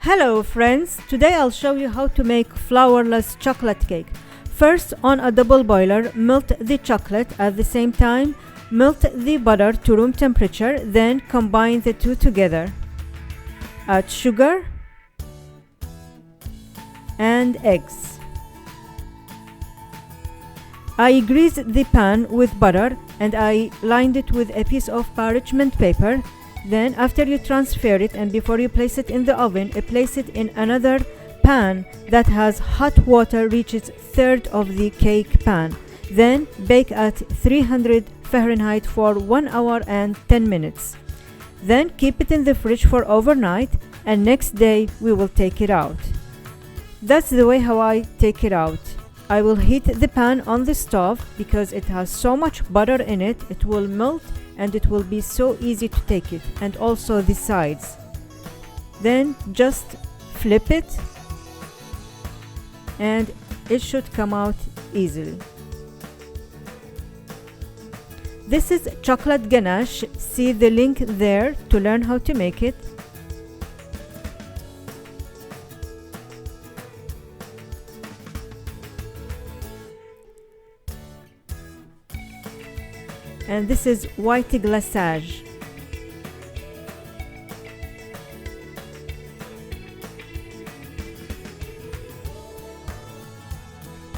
Hello friends, today I'll show you how to make flourless chocolate cake. First, on a double boiler, melt the chocolate. At the same time, melt the butter to room temperature, then combine the two together. Add sugar and eggs. I greased the pan with butter and I lined it with a piece of parchment paper. Then after you transfer it and before you place it in the oven, place it in another pan that has hot water reaches third of the cake pan. Then bake at 300 Fahrenheit for 1 hour and 10 minutes. Then keep it in the fridge for overnight and next day we will take it out. That's the way how I take it out. I will heat the pan on the stove because it has so much butter in it, it will melt and it will be so easy to take it, and also the sides. Then just flip it and it should come out easily. This is chocolate ganache. See the link there to learn how to make it. And this is white glaçage.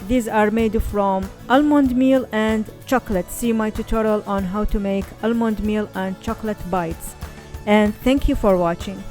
These are made from almond meal and chocolate. See my tutorial on how to make almond meal and chocolate bites. And thank you for watching.